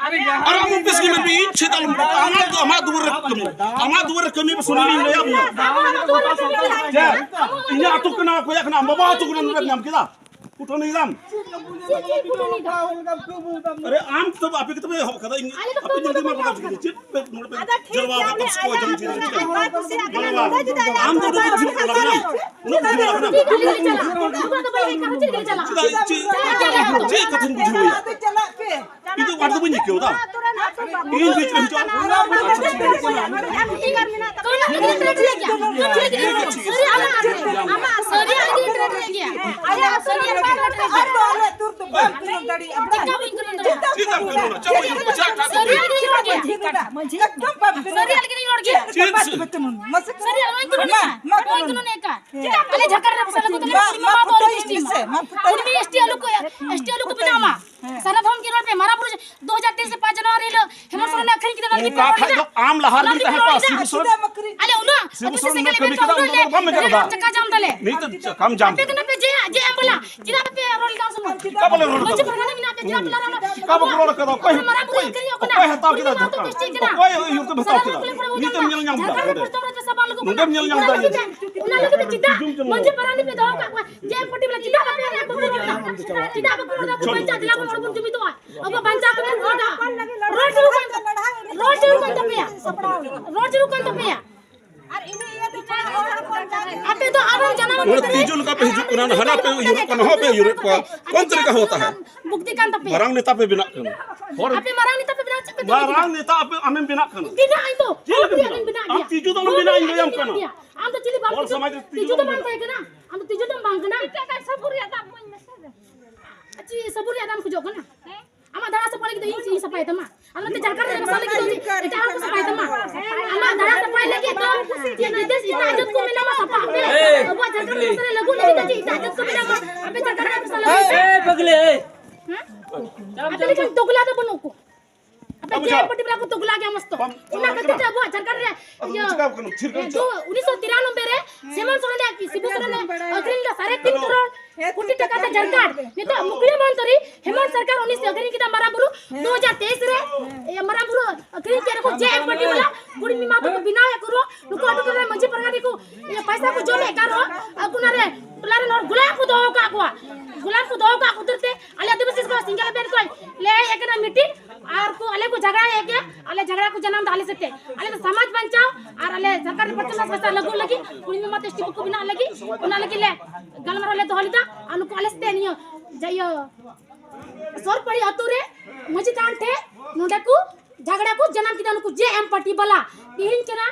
Ara mo peski me bi chedal mo ama duwar kami sunili ne ya. Ya. Ini atu kena ko ya kena baba atu kena nyam kita. Puto ni gam. अरे आम तो आप कितने हो कदा इन आप जल्दी में बता दीजिए चिप पे नोट पे जलवा वापस को जम चीज आम तो चिप लगना जी कथन बुझो ಇದು ಮಾಡ್ದು ಬನ್ನಿ ಕೇಳೋದಾ ಏನು बीच में जो आम लहार भी है पास अरे उना सिबुसुन में कभी कदा बम में करदा चक्का जाम डाले नहीं तो कम जाम पे कना पे जे एम्बुला जिना पे रोल डाउन सुन का बोले रोड मुझे प्रगना मिना पे जिना पिला का बोले रोड कदा कोई कोई हता के दा कोई यू तो बता के नहीं तो मिल जाम नुदम मिल जाम दा उना लगे पे चिता मुझे परानी पे दो का जे पट्टी वाला चिता पे चिता पे को पंचा दिला को जमी तो अब पंचा पे रोड जरू कंद पे अरे इने ये तो आपे तो आराम जाना और तीजुल का पे हिजुक ना हना पे यूरोप का हो पे यूरोप का कौन तरीका होता है मुक्ति कांत पे मरांग नेता पे बिना करना और आपे मरांग नेता पे बिना मरांग नेता पे हमें बिना करना बिना आई तो बिना हम तीजु तो बिना ही हम करना हम तो चिली बात और समाज तीजु तो मानता है ना हम तो तीजु तो मांगना का सबुरिया दाम अच्छी सबुरिया दाम खुजो ना ama dara sa pali kita ini sampai tama ama te jarkar de masala kita itu aku sampai tama ama dara sa pali lagi to ये विदेश इतना इज्जत को मिला मा सपा पे अब jarkar de masala लगू लगी तो इतना इज्जत को मिला मा अबे jarkar de masala ए पगले अबे तोगला तो बनो को अबे जे पट्टी वाला को तोगला गया मस्त उना कहते थे अब jarkar रे जो 1993 रे सेमन सोने की सिबु सोने अग्रिम का सारे 3 करोड़ कोटी टका था सरकार नहीं तो मुख्यमंत्री हेमंत सरकार 19 अग्रिम की मराबुरु 2023 रे ये मराबुरु अग्रिम के को जे एमपटी वाला गुड़ी मी मातो को बिना करो नुको अटो रे मंजी परगानी को ये पैसा को जो ले करो अकुना रे तुलारे नोर गुलाब को दो का उतरते अले दिवस को सिंगल बेन को ले एकना मीटिंग और को अले को झगड़ा है के अले झगड़ा को जन्म डाले सकते अले तो समाज बचाओ और अले सरकार पटना पैसा लगू लगी गुड़ी मी मातो स्टिप को बिना लगी उना लगी ले गलमर ले तो हलिदा अनु कॉलेजते नियो जयो सोर पड़ी अतुरे मजी तांठे नोडकू झगड़ा को जन्म किदा नुकु जे एम पार्टी बला तिहिन केना